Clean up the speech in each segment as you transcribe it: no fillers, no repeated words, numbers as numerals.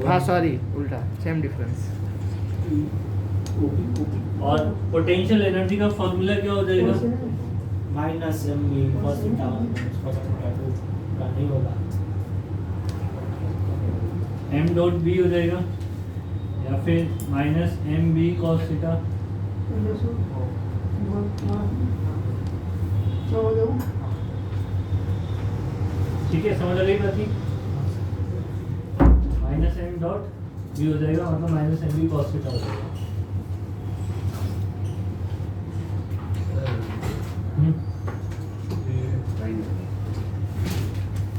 हाँ सॉरी उल्टा same difference. और पोटेंशियल एनर्जी का फॉर्मूला क्या हो जाएगा? Minus M B cos theta cos theta का नहीं होगा, एम डॉट बी हो जाएगा या फिर minus M B cos theta. ठीक है, समझ आ गई बात? माइनस एम डॉट बी हो जाएगा, मतलब minus M B cos theta हो जाएगा।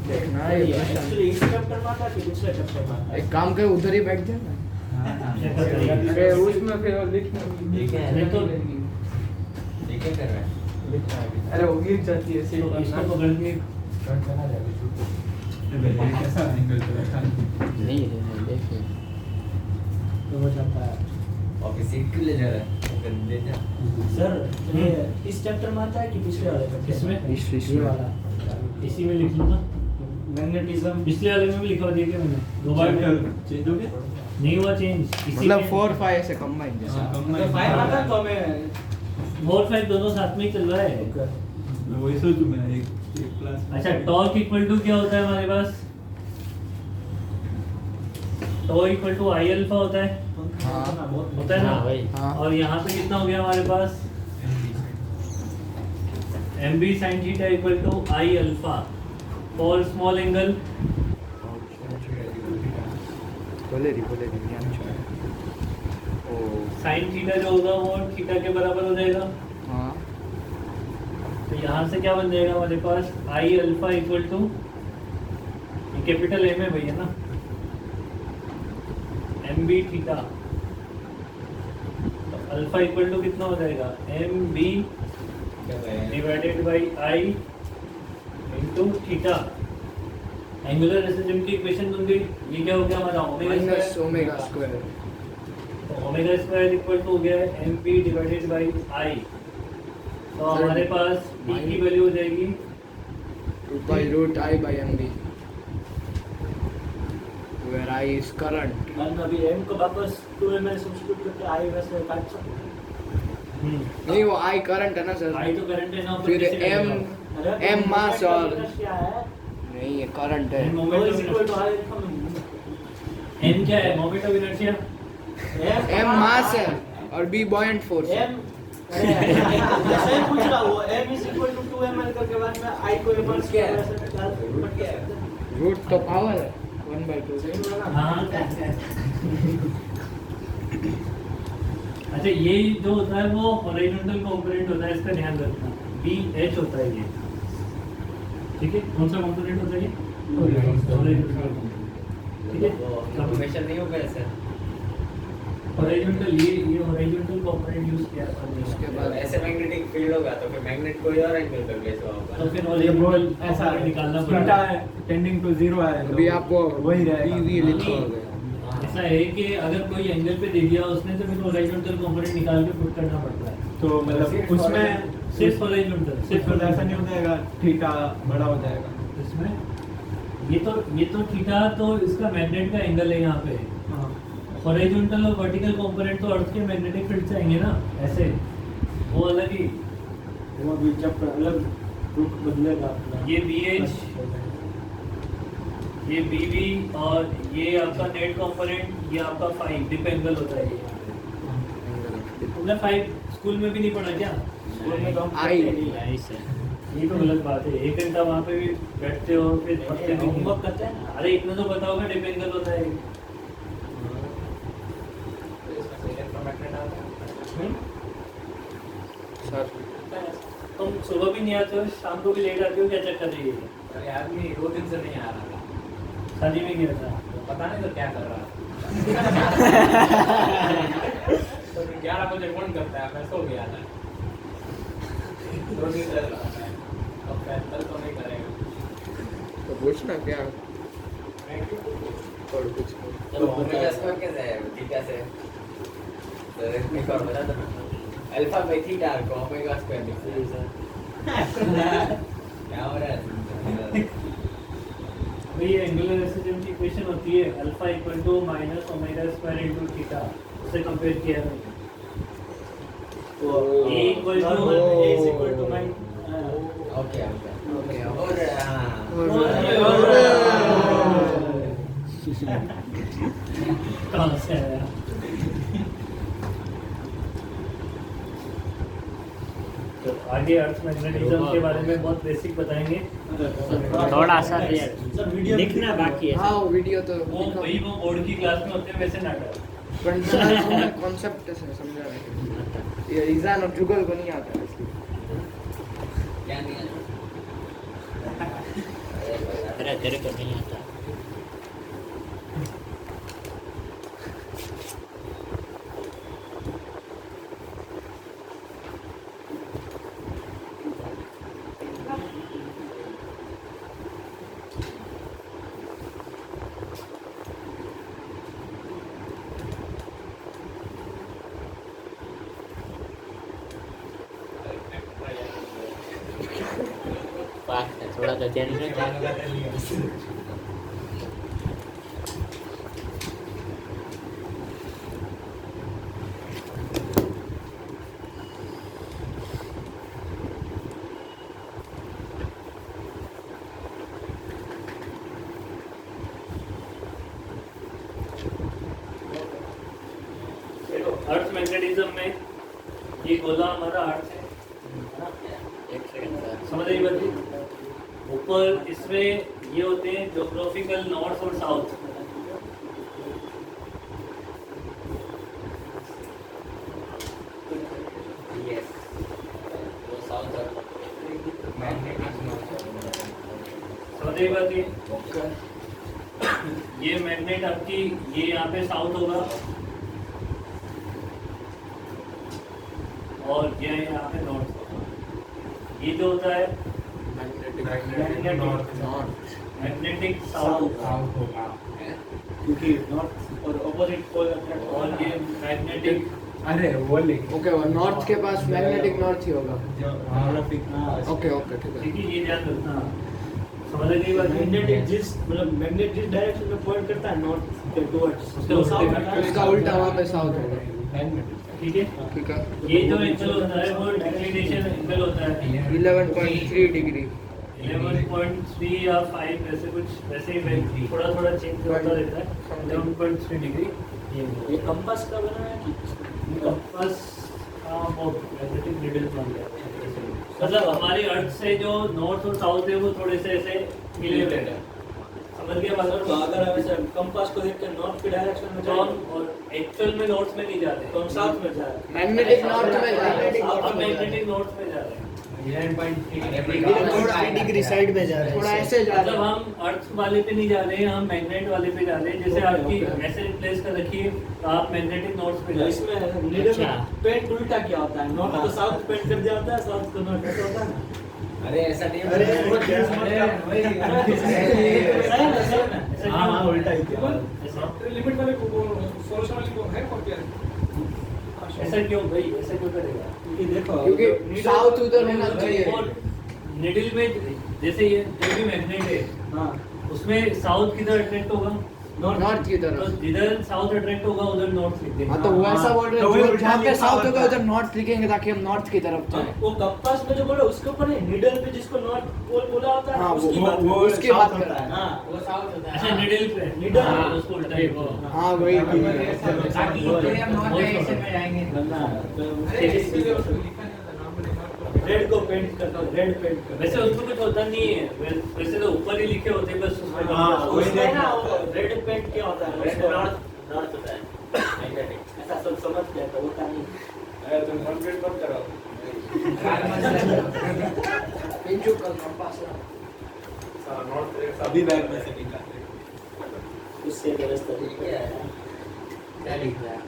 देखना ये क्वेश्चन। एक्चुअली इस चैप्टर में आता है कि दूसरे चैप्टर में आता है? एक काम कर उधर ही बैठ जा ना। अरे उसमें फिर और लिखना नहीं तो कर रहा है। अरे वो गिर जाती है ऐसे ही इसको पकड़ के कैसा एंगल पे रखा नहीं देखिए तो हो जाता है। ऑफिस सीट क्यों ले जा रहा है? कर ले जा। सर ये इस चैप्टर में आता है कि पिछले वाले चैप्टर में? इसमें? ये वाला इसी में लिख लूँगा। मैग्नेटिज्म पिछले वाले में भी लिखवा दिया क्या मैंने? दो बार चेंज हो गया? नहीं हुआ चेंज। इसी मतलब में 4 5 ऐसे कंबाइन जैसा। अगर 5 आता है तो हमें 4 5 दोनों साथ में ही चल रहा है। मैं वही सोचूं, मैं एक क्लास। अच्छा, टॉर्क इक्वल टू क्या होता है हमारे पास? Torque equal to I alpha होता है, होता है ना? हाँ। और यहाँ पे कितना हो गया हमारे पास? M B sine theta equal to I alpha for small angle. बोले ध्यान से। ओ साइन थीटा जो होगा वो थीटा के बराबर हो जाएगा। हाँ तो यहाँ से क्या बन जाएगा हमारे पास? I alpha equal to, capital M है भैया ना, एम बी थीटा। तो अल्फा इक्वल टू कितना हो जाएगा? M B divided by I into theta. Angular resistance की इक्वेशन बन गई। ये क्या हो गया हमारा? Minus omega square. तो ओमेगा स्क्वायर इक्वल टू हो गया है M B divided by I. तो हमारे पास b की वैल्यू हो जाएगी 2 pi root I by MB where I is current। हम अभी m को वापस 2m में सब्स्टिट्यूट करके i वैसे काट सकते हैं। नहीं वो I करंट है ना सर। आई तो करंट है ना, फिर M अरे तो M मास मोमेंट और का क्या है? नहीं ये करंट है। तो is equal to i M क्या है? Moment of inertia. M mass है और B buoyant force है। m जैसे ही पूछ रहा हूँ m is equal to 2ml करके बाद में i को रिवर्स क्या है? वैसे निकाल सकते हैं। रूट तो पावर है 1/2 सही बोला ना? हाँ। अच्छा, ये जो होता है वो हॉरिजॉन्टल कंपोनेंट होता है, इसका ध्यान रखना। बी एच होता है ये, ठीक है? कौन सा कंपोनेंट होता है ये? हॉरिजॉन्टल कंपोनेंट, ठीक है? इन्फॉर्मेशन नहीं हो गया सर। हॉरिजॉन्टल, ये हॉरिजॉन्टल कंपोनेंट यूज किया था हमने। उसके तो बाद ऐसे मैग्नेटिक फील्ड होगा तो फिर मैग्नेट कोई और एंगल पे प्लेस होगा। तो फिर ये बोल हॉरिजॉन्टल ऐसा निकालना थीटा पड़ेगा। है टेंडिंग टू 0 है अभी आपको वही रहेगा। BV लिखा हो गया। ऐसा है कि अगर कोई एंगल पे दे दिया उसने तो फिर हॉरिजॉन्टल कंपोनेंट निकाल के पुट करना पड़ता है। तो मतलब उसमें सिर्फ हॉरिजॉन्टल, सिर्फ ऐसा नहीं हो जाएगा, थीटा बड़ा हो जाएगा इसमें ये तो थीटा तो इसका मैग्नेट का एंगल है यहाँ पे। हाँ। हॉरिजॉन्टल और वर्टिकल कंपोनेंट तो अर्थ के मैग्नेटिक फील्ड से आएंगे ना, ऐसे वो अलग ही। वो अभी जब अलग रुख बदलेगा अपना। ये BH, ये BB और ये आपका नेट कंपोनेंट, ये आपका फाइव डिप एंगल होता है। ये तुमने फाइव स्कूल में भी नहीं पढ़ा क्या? स्कूल में तो हम आई। पढ़ते नहीं है। ये तो गलत बात है। 1 घंटा वहाँ पे भी बैठते हो फिर पढ़ते भी नहीं। होमवर्क करते हैं ना। अरे इतना तो पता होगा डिप एंगल होता है। सर तुम सुबह भी नहीं आते हो, शाम को भी लेट आते हो, क्या चक्कर है ये? अरे आदमी 2 दिन से नहीं आ रहा था, शादी में गया था। पता नहीं तो क्या कर रहा तो 11 बजे फोन करता है, मैं सो गया था। 2 दिन से अब कल तो नहीं करेगा। तो पूछना क्या और कुछ तो ओमेगा स्क्वायर कैसे है? थीटा से तो एक और बता दो। अल्फा बाई थीटा को ओमेगा स्क्वायर लिखते हैं। क्या हो रहा है? भाई ये एंगुलर वेलोसिटी की इक्वेशन होती है alpha equal to minus omega square into theta, उससे कंपेयर किया है मैंने। तो A equal to A is equal to my okay और कहाँ से आया? तो आगे अर्थ मैग्नेटिज्म के बारे में बहुत बेसिक बताएंगे। थोड़ा सा सर वीडियो लिखना बाकी है। हाँ वो वीडियो तो वो वही वो बोर्ड की क्लास में होते हैं वैसे नाटक। कॉन्सेप्ट से समझा रहा है। ये ईजान और जुगल को नहीं आता है इसलिए। क्या नहीं आता? तेरे को नहीं आता। थोड़ा तो ध्यान रखना। अर्थ मैग्नेटिज्म में ये गोला हमारा अर्थ है, एक सेकंड सर। समझ रही बात? ऊपर इसमें ये होते हैं ज्योग्राफिकल नॉर्थ और साउथ। यस वो साउथ और समझ रही बात? ये मैग्नेट आपकी ये यहाँ पे साउथ होगा और ये यहाँ पे नॉर्थ होगा। ये जो होता है मैग्नेटिक साउथ होगा, क्योंकि नॉर्थ और ऑपोजिट पोल और ये मैग्नेटिक अरे वो लिख ओके वो नॉर्थ के पास मैग्नेटिक नॉर्थ ही होगा। ओके ओके ठीक है। ठीक है, ये ध्यान रखना। समझ रही बात? मैग्नेटिक जिस मतलब मैग्नेट जिस डायरेक्शन में पॉइंट करता है नॉर्थ के टुवर्ड्स उसके उल्टे इसका उल्टा वहाँ पे साउथ होगा। ठीक है। ठीक है। ये जो एंगल होता है वो डिक्लिनेशन एंगल होता है 11.3 डिग्री। 11.3 या 5 ऐसे कुछ, वैसे ही थोड़ा थोड़ा चेंज होता रहता है। 11.3 डिग्री ये कंपास का बना है कि कंपास का वो मैग्नेटिक नीडल बन गया। मतलब हमारी अर्थ से जो नॉर्थ और साउथ है वो थोड़े से ऐसे मिले हुए हैं। समझ गया बात? तो अगर हम ऐसे कंपास को देख के नॉर्थ के डायरेक्शन में तो जाएं हम और एक्चुअल में नॉर्थ में नहीं जाते, तो हम साउथ में जा रहे हैं। मैग्नेटिक नॉर्थ में जा रहे हैं। हम मैग्नेटिक नॉर्थ में जा रहे हैं। 11.3 डिग्री साइड में जा रहे हैं। थोड़ा ऐसे जा रहे मतलब हैं। हम अर्थ वाले पे नहीं जा रहे हैं, हम मैग्नेट वाले पे जा रहे हैं। जैसे आपकी ऐसे रिप्लेस कर रखिए तो आप मैग्नेटिक नॉर्थ पे जा रहे हैं। इसमें नीडल अच्छा। में पेंट उल्टा क्या होता है? नॉर्थ को साउथ पेंट कर दिया होता है, साउथ को नॉर्थ ऐसा होता है ना? अरे ऐसा नहीं अरे वो चीज़ मत कर। सही है, सही है। ऐसा हाँ हाँ क्यों? उल्टा ही किया। ऐसा- लिमिट वाले को सॉल्यूशन वाले को है कॉपी ऐसा क्यों भाई? ऐसा क्यों करेगा? क्योंकि देखो क्योंकि साउथ उधर होना चाहिए। और निडल में जैसे ये जो भी मैग्नेट है हाँ उसमें साउथ किधर अट्रैक्ट होगा? नॉर्थ की तो तरफ। जिधर साउथ अट्रैक्ट होगा उधर नॉर्थ लिख देंगे। हाँ तो वो ऐसा बोल रहे तो हैं वही जो जहाँ पे उल्टा साउथ लिखा होगा होता उधर नॉर्थ लिखेंगे ताकि हम नॉर्थ की तरफ जाएं। वो कंपास में जो बोला उसके ऊपर है नीडल पे जिसको नॉर्थ पोल बोला होता है हाँ, उसकी वो- बात वो उसकी साउथ बात होता कर रहा है। है। हाँ वो साउथ होता है। अच्छा निडल पे निडल। हाँ, उसको उल्टा ही वो हाँ वही ताकि हम नॉर्थ डायरेक्शन में जाएंगे। रेड को पेंट करता हूँ, रेड पेंट करता वैसे उसमें कुछ होता नहीं है, वैसे तो ऊपर ही लिखे होते हैं बस उसमें हाँ, हूँ। उसमें ना रेड पेंट क्या होता है? रेड उसको नॉर्थ होता है मैग्नेटिक। ऐसा सब समझ गया तो होता नहीं। अरे तुम कॉन्फ्रेंस मत करो। इंचू का कंपास है। सारा नॉर्थ एक साथ अभी बैग में से निकाल। उससे गलत तरीके है। क्या लिख रहा है?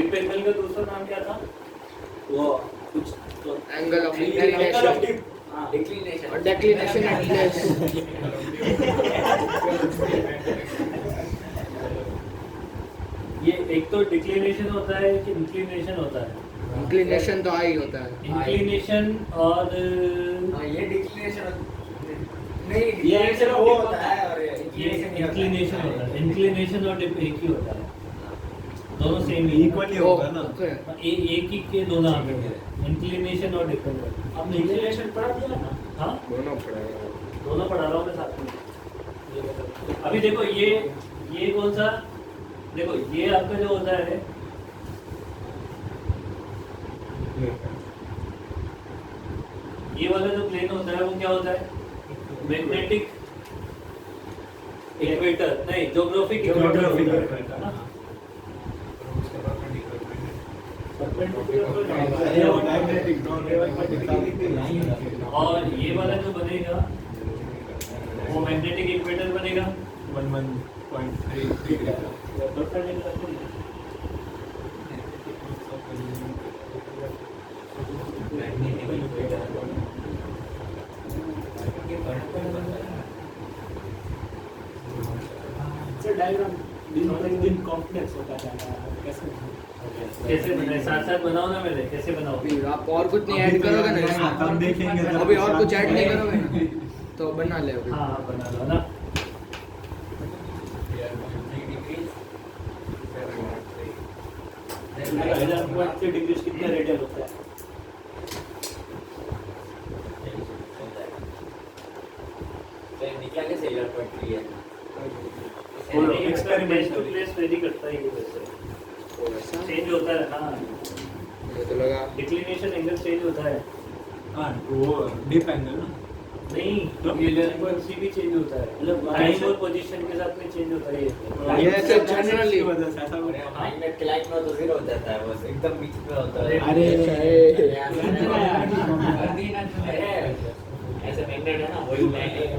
टिप एंगल का दूसरा नाम क्या था? वो कुछ तो angle of angle inclination of tip declination और डेक्लिनेशन एट प्लेस। ये एक तो डिक्लिनेशन होता है कि इंक्लिनेशन होता है? इंक्लिनेशन तो आई होता है। इंक्लिनेशन और ये डिक्लिनेशन नहीं ये डिक्लिनेशन वो वो होता होता है और ये इंक्लिनेशन होता है। इंक्लिनेशन और डिप एक ही होता है, दोनों सेम ही इक्वली होगा ना। ओके। एक ही के दो नाम है, इंक्लिनेशन और डिपेंडेंट। हमने इंक्लिनेशन पढ़ा दिया ना। हाँ दोनों पढ़ेगा। दोनों पढ़ा रहा हूँ मैं साथ में। अभी देखो ये कौन सा, देखो ये आपका जो होता है, ये वाला जो प्लेन होता है वो क्या होता है? मैग्नेटिक इक्वेटर, नहीं ज्योग्राफिक इक्वेटर होता है ना? अरे वो मैग्नेटिक और ये वाला जो बनेगा वो मैग्नेटिक इक्वेटर बनेगा। 11.3 डायग्राम दिन कॉम्प्लेक्स होता है कैसे कैसे बनाए? साथ साथ बनाओ ना मेरे, कैसे बनाओ? अभी आप और कुछ नहीं ऐड करोगे ना इसमें? तब देखेंगे जब अभी और कुछ ऐड नहीं करोगे ना तो बना ले अभी। हाँ बना लो ना। डिग्री कितना रेडियल होता है? निकला कैसे 11.3 है एक्सपेरिमेंट टू प्लेस वेरी करता है ये वैसे चेंज होता है। हाँ मुझे तो लगा डिक्लिनेशन एंगल चेंज होता है। हाँ वो डिप एंगल ना। नहीं ये फ्रीक्वेंसी भी चेंज होता है, मतलब टाइम और पोजीशन के साथ में चेंज होता है ये। ये ऐसे जनरली की वजह से ऐसा अरे माइंड में क्लाइंट में तो जीरो हो जाता है बस एकदम बीच में होता है अरे ऐसे मैग्नेट है ना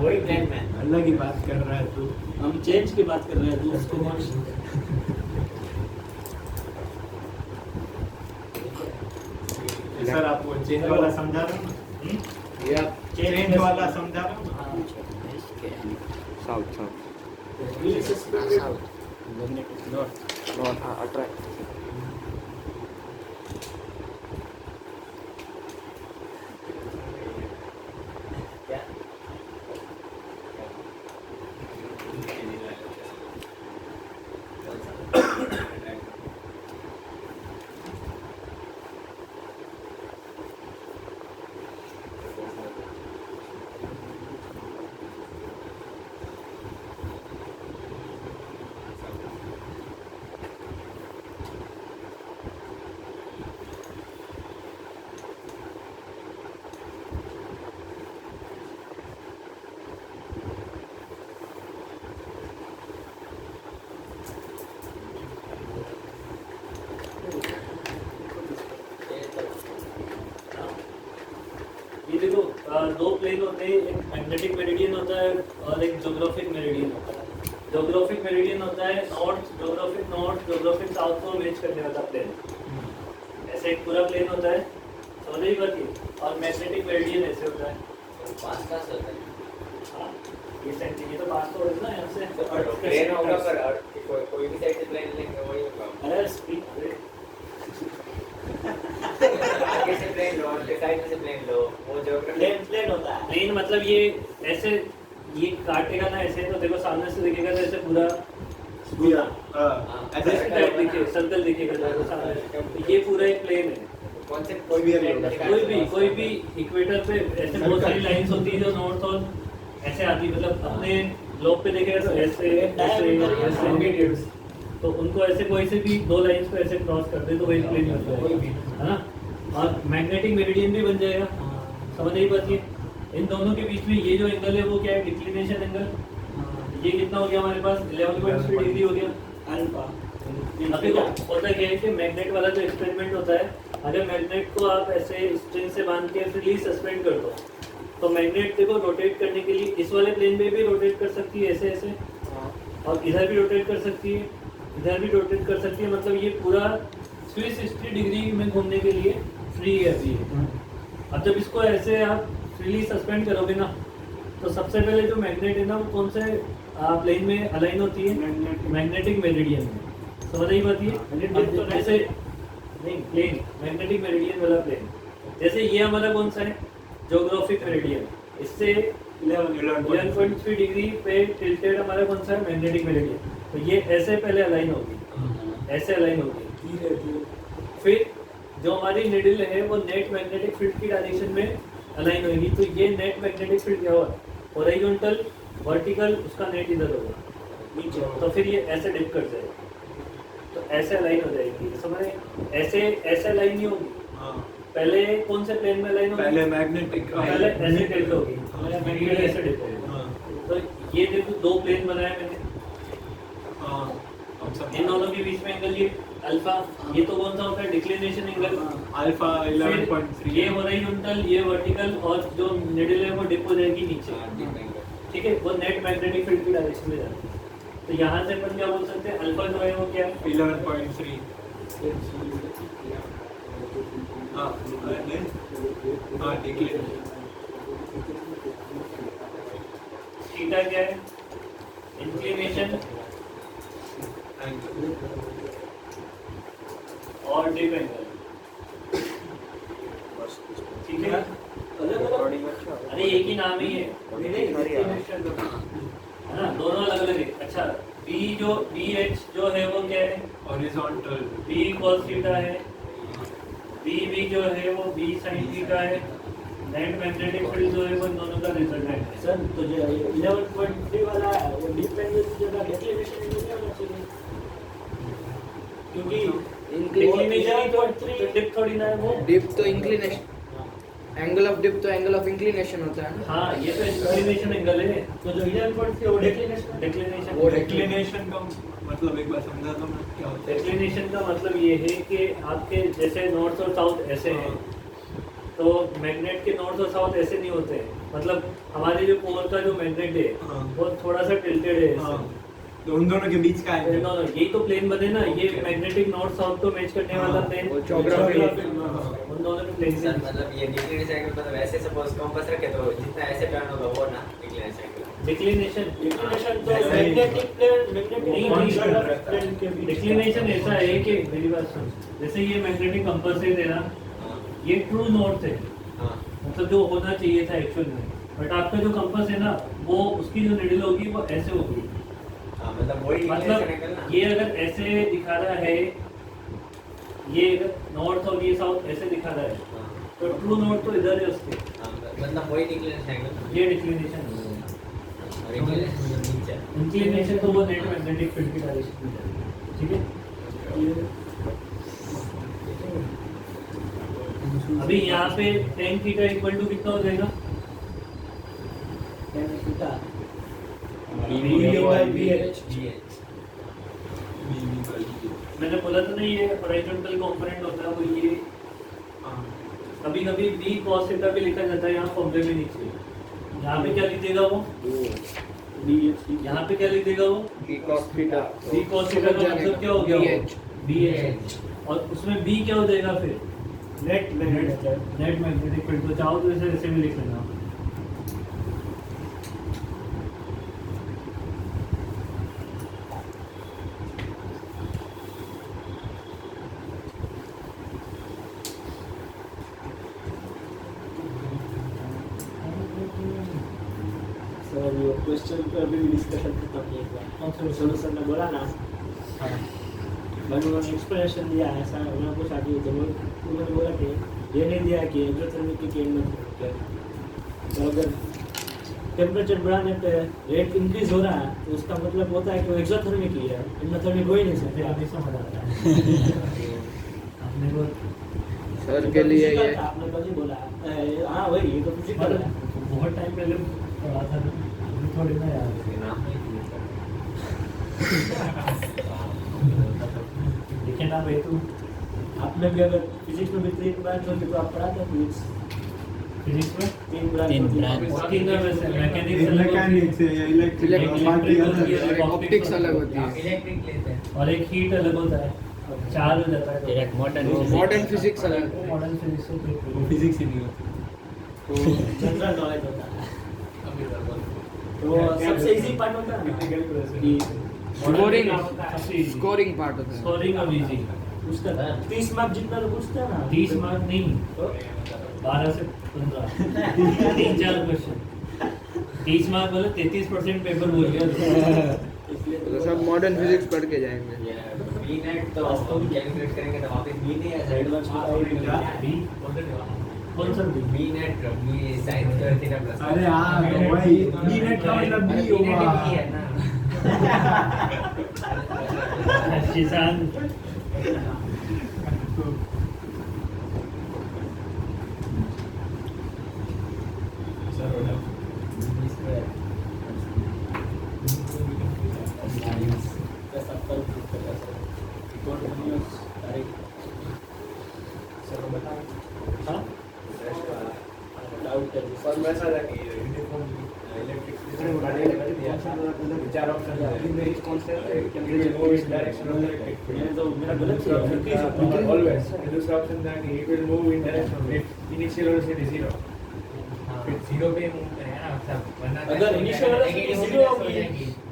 वही प्लेन में अलग ही बात कर रहा है तू। हम चेंज की बात कर रहे हैं, तो उसको सर आपको चेंज वाला समझा रहा हूँ। ये आप चेंज वाला समझा रहा हूँ। साउथ नॉट अट्रैक्ट ये देखो दो प्लेन होते हैं, एक मैग्नेटिक मेरिडियन होता है और एक ज्योग्राफिक मेरिडियन होता है। ज्योग्राफिक मेरिडियन होता है नॉर्थ ज्योग्राफिक साउथ को मैच करने वाला प्लेन, ऐसे एक पूरा प्लेन होता है, समझ रही बात ये। और मैग्नेटिक मेरिडियन ऐसे होता है। पास का होता है हाँ, ये सेंटी ये तो पास तो होगा ना यहाँ से। प्लेन होगा पर कोई भी साइड से प्लेन लेंगे वही होगा अरे स्पीड आगे से प्लेन लो और साइड से प्लेन लो वो जो प्लेन होता है। प्लेन मतलब ये ऐसे ये काटेगा ना ऐसे, तो देखो सामने से दिखेगा तो ऐसे पूरा ऐसे सर्कल दिखेगा देखो सामने, ये पूरा एक प्लेन है। कॉन्सेप्ट कोई भी कोई भी इक्वेटर पे ऐसे बहुत सारी लाइंस होती है जो नॉर्थ और ऐसे आती है, मतलब अपने ग्लोब पे देखेगा तो ऐसे ऐसे तो उनको ऐसे कोई से भी दो लाइंस को ऐसे क्रॉस कर दे तो वही प्लेन बन जाएगा, है ना। और मैग्नेटिक मेरिडियन भी बन जाएगा, समझ नहीं पाती। इन दोनों के बीच में ये जो एंगल है वो क्या है? Declination angle. ये कितना हो गया हमारे पास? 11.3 डिग्री हो गया अल्फा। अब देखो होता क्या है कि मैग्नेट वाला जो एक्सपेरिमेंट होता है, अगर मैग्नेट को आप ऐसे स्ट्रिंग से बांध के फ्रीली सस्पेंड कर दो तो मैग्नेट देखो रोटेट करने के लिए इस वाले प्लेन में भी रोटेट कर सकती है ऐसे ऐसे, और इधर भी रोटेट कर सकती है, इधर भी रोटेट कर सकती है, मतलब ये पूरा 360 डिग्री में घूमने के लिए फ्री है अभी ये। अब जब इसको ऐसे आप फ्रीली सस्पेंड करोगे ना, तो सबसे पहले जो मैग्नेट है ना वो कौन से प्लेन में अलाइन होती है? मैग्नेटिक मेरिडियन में। समझ आई बात ये? अब जैसे नहीं, प्लेन मैग्नेटिक मेरिडियन वाला प्लेन, जैसे ये हमारा कौन सा है? Geographic meridian. इससे 11.3 डिग्री पे टिल्टेड हमारा कौन सा है? Magnetic meridian. तो ये ऐसे पहले अलाइन होगी, ऐसे अलाइन होगी। फिर जो हमारी निडल है वो नेट मैग्नेटिक फील्ड की डायरेक्शन में अलाइन होगी। तो ये नेट मैग्नेटिक फील्ड क्या हुआ? हॉरिजॉन्टल, वर्टिकल, उसका नेट इधर होगा नीचे। तो फिर ये ऐसे डिप कर जाएगा, तो ऐसे अलाइन हो जाएगी। समझ रहे? ऐसे ऐसे अलाइन नहीं होगी। पहले कौन से प्लेन में अलाइन होगी? पहले मैग्नेटिक, पहले ऐसे डिप होगी, फिर ऐसे डिप होगी। तो ये देखो दो प्लेन बनाए मैंने, इन दोनों के बीच में एंगल ये अल्फा, ये तो कौन सा होता है? डिक्लिनेशन एंगल अल्फा 11.3, ये हॉरिजॉन्टल, ये वर्टिकल, और जो निडल है वो डिप हो जाएगी नीचे। ठीक है, वो नेट मैग्नेटिक फील्ड की डायरेक्शन में जाती है। तो यहाँ से अपन क्या बोल सकते हैं? अल्फा जो है वो क्या है? 11.3। थीटा क्या है? इंक्लिनेशन और डिप एंगल। ठीक है, अरे एक ही नाम ही है ना, दोनों अलग अलग है। अच्छा, बी जो BH जो है वो क्या है? हॉरिजॉन्टल, B cos थीटा है। BB जो है वो B sin थीटा है। नेट मैग्नेटिक फील्ड जो है वो इन दोनों का रिजल्टेंट है। सर तो जो 11.3 वाला है वो डिप एंगल की जगह डिक्लिनेशन एंगल नहीं होना चाहिए, क्योंकि इंक्लिनेशन तो डिप थोड़ी ना है वो। डिप तो इंक्लिनेशन, एंगल ऑफ डिप तो एंगल ऑफ इंक्लिनेशन होता है ना। हाँ, ये तो इंक्लिनेशन एंगल है। तो जो 11.3 वो डिक्लिनेशन डिक्लिनेशन वो डिक्लिनेशन का मतलब एक बार समझा दो ना क्या होता है। डिक्लिनेशन का मतलब ये है कि आपके जैसे नॉर्थ और साउथ ऐसे हैं, तो मैग्नेट के नॉर्थ और साउथ ऐसे नहीं होते हैं। मतलब हमारे जो पोल का जो मैग्नेट है वो थोड़ा सा टिल्टेड है ऐसे। तो उन दोनों के बीच का है नो, यही तो प्लेन बने ना, ये मैग्नेटिक नॉर्थ साउथ को मैच करने वाला प्लेन। वो ज्योग्राफी उन दोनों के प्लेन सर मतलब ये डिक्लिनेशन एंगल मतलब ऐसे सपोज कंपास रखे तो जितना ऐसे टर्न होगा वो ना डिक्लिनेशन एंगल। डिक्लिनेशन तो मैग्नेटिक प्लेन के बीच डिक्लिनेशन ऐसा है कि मेरी बात सुन, जैसे ये मैग्नेटिक कंपास है तेरा, ये ट्रू नॉर्थ है, मतलब जो होना चाहिए था एक्चुअल में। बट आपका जो कंपास है ना वो उसकी जो निडल होगी वो ऐसे होगी। मतलब वही डिक्लिनेशन एंगल ना। मतलब ये अगर ऐसे दिखा रहा है, ये नॉर्थ और ये साउथ ऐसे दिखा रहा है, तो ट्रू नॉर्थ तो इधर है उसके, मतलब वही डिक्लिनेशन एंगल। ये डिक्लिनेशन है। और इंक्लिनेशन नीचे। इंक्लिनेशन तो वो नेट मैग्नेटिक फील्ड की डायरेक्शन में जाता है। ठीक है, अभी यहाँ पे tan थीटा इक्वल टू कितना हो जाएगा? मैंने बोला था ना ये हॉरिजॉन्टल कंपोनेंट होता है वो ये। कभी कभी b cos थीटा भी लिखा जाता है यहाँ फॉर्मूले में नीचे। यहाँ पे क्या लिख देगा वो? यहाँ पे क्या लिख देगा वो? b cos theta. b cos theta का मतलब क्या हो गया? BH। और उसमें b क्या हो जाएगा फिर? Net magnetic field. तो चाहो तो इसे ऐसे भी लिख लेना। सर ये क्वेश्चन पे अभी भी डिस्कशन खत्म नहीं हुआ। सर ने बोला ना, मैंने उन्होंने एक्सप्लेनेशन दिया ऐसा, उन्होंने पूछा कि तो उन्होंने बोला कि ये नहीं दिया कि एक्सोथर्मिक की केंद्र में, तो अगर टेम्परेचर बढ़ाने पे रेट इंक्रीज हो रहा है तो उसका मतलब होता है कि वो एक्सोथर्मिक ही है, एंडोथर्मिक हो ही नहीं सकते। अभी समझ आ रहा है आपने को सर के लिए ये आपने कभी बोला हाँ वही, ये तो फिजिकल है। बहुत टाइम पहले पढ़ा था ना, अभी थोड़ी ना याद है। नाम नहीं देखे ना भाई तू, आपने भी अगर फिजिक्स में भी 3 ब्रांच होती तो आप पढ़ाते फिजिक्स फिजिक्स में 3 ब्रांच होती। और तीन में से मैकेनिक्स है या इलेक्ट्रिक इलेक्ट्रिक बात किया था। होती है, ऑप्टिक्स अलग होती है। इलेक्ट्रिक लेते हैं। और एक हीट अलग होता है। 4 हो जाता है डायरेक्ट मॉडर्न मॉडर्न फिजिक्स अलग है। मॉडर्न फिजिक्स से फिजिक्स ही नहीं होता। तो जनरल नॉलेज होता है। अभी तक बोल तो सबसे इजी पार्ट होता है ना कि स्कोरिंग सबसे स्कोरिंग पार्ट होता है। स्कोरिंग और इजी उसका 30 मार्क जितना तो पूछते हैं ना 30 मार्क नहीं, तो 12 से 15 3-4 क्वेश्चन। 30 मार्क मतलब 33% पेपर बोल गया। इसलिए तो सब मॉडर्न फिजिक्स पढ़ के जाएंगे। बी नेट तो कैलकुलेट करेंगे तो वापस बी नहीं आएगा एडवांस बी कौन सा B? B net B sine square theta plus अरे हाँ तो वही बी नेट का मतलब बी होगा। शिशान हाँ और मैं ऐसा था कि यूनिफॉर्म इलेक्ट्रिक सिस्टम गाड़ी कर दिया चार ऑप्शन है कौन से temperature move in direction of electric ये तो मेरा गलत है ऑलवेज दूसरा ऑप्शन था कि it will move in direction of initial velocity 0 फिर 0 पे मूव करेगा ना सब वरना अगर इनिशियल वेलोसिटी 0 होगी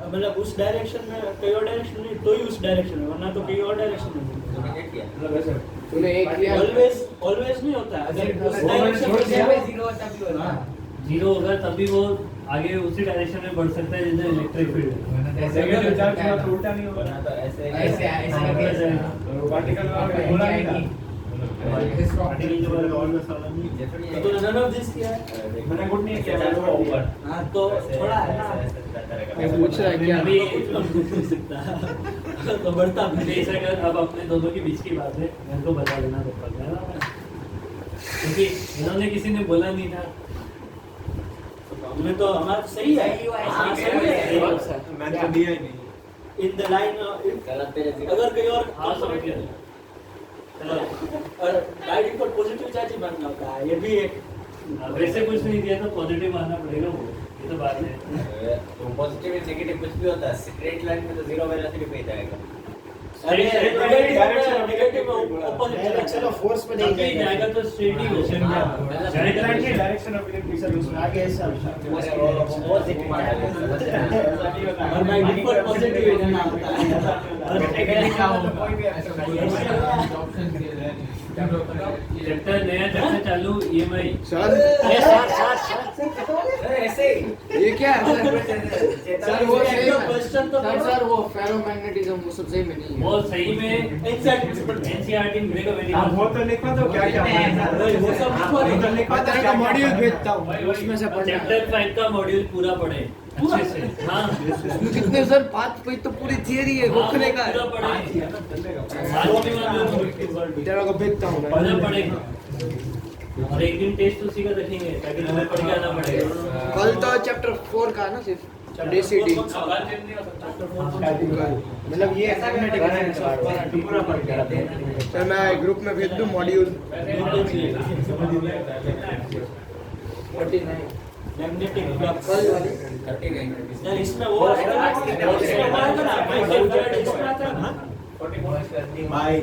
मतलब उस डायरेक्शन में कोई और डायरेक्शन नहीं तो ही उस डायरेक्शन में वरना तो कोई और डायरेक्शन में डोमिनेट किया मतलब ऐसा तूने एक किया ऑलवेज नहीं होता है अगर उस डायरेक्शन में जाए 0 होगा तभी वो आगे उसी डायरेक्शन में बढ़ सकता है जिधर इलेक्ट्रिक फील्ड है। ऐसे अगर चार्ज हुआ तो उल्टा नहीं होगा। वरना तो ऐसे तो पार्टिकल में बोला नहीं था पार्टिकल जो है ऑलवेज वाला नहीं। डेफिनेटली तो नन ऑफ दिस किया है मैंने गुड नहीं किया मैंने ऊपर। हां तो थोड़ा है ना मैं पूछ रहा है क्या अभी कुछ कम नहीं सकता तो बढ़ता भी प्लीज अगर अब अपने दोनों के बीच की बात है मेरे को बता देना तब है ना, क्योंकि इन्होंने किसी ने बोला नहीं था। में तो हमारा तो सही है हाँ, सही है मैंने तो दिया ही नहीं। इन द लाइन गलत पे अगर कहीं और हाँ समझ गया। और गाइडिंग पर पॉजिटिव चार्ज ही बनना होता है ये भी एक वैसे कुछ नहीं दिया तो पॉजिटिव आना पड़ेगा वो, ये तो बात है। तो पॉजिटिव या नेगेटिव कुछ भी होता है स्ट्रेट लाइन में तो 0 वेलोसिटी पे ही जाएगा। अरे डायरेक्शन नेगेटिव में ऑपोजिट डायरेक्शन ऑफ फोर्स पे नहीं तभी जाएगा तो स्ट्रेट ही होगा। जाएगा लाइन के तो डायरेक्शन ऑफ इलेक्ट्रिक सर्विस आगे ऐसा पॉजिटिव और बाय डिफॉल्ट पॉजिटिव ही देना होता है चैप्टर नया चैप्टर चालू ईएमआई। सर ऐसे ये क्या है सर वो सही में क्वेश्चन तो सर वो फेरोमैग्नेटिज्म वो सब सही में नहीं है। वो सही में एनसीईआरटी में मिलेगा वेरी आप वो तो लिखो तो क्या क्या वो सब वो तो लिखो मैं तेरे को मॉड्यूल भेजता हूँ उसमें से पढ़ना। चैप्टर 5 का मॉड्यूल पूरा पढ़े अच्छे से। हाँ उसमें कितने सर 5 पेज तो पूरी थियरी है गोखले का पूरा पढ़े। तेरे को भेजता हूँ पूरा पढ़ेगा और एक दिन टेस्ट उसी का रखेंगे ताकि तुम्हें पढ़ के आना पड़ेगा। कल तो चैप्टर 4 का ना सिर्फ डीसीडी मतलब ये पूरा पढ़ के आते हैं। सर मैं ग्रुप में भेज दूँ मॉड्यूल 49 मैग्नेटिक फ्लक्स कल वाली 39 यार इसमें वो इसमें वो आएगा ना इसमें आता है ना बाय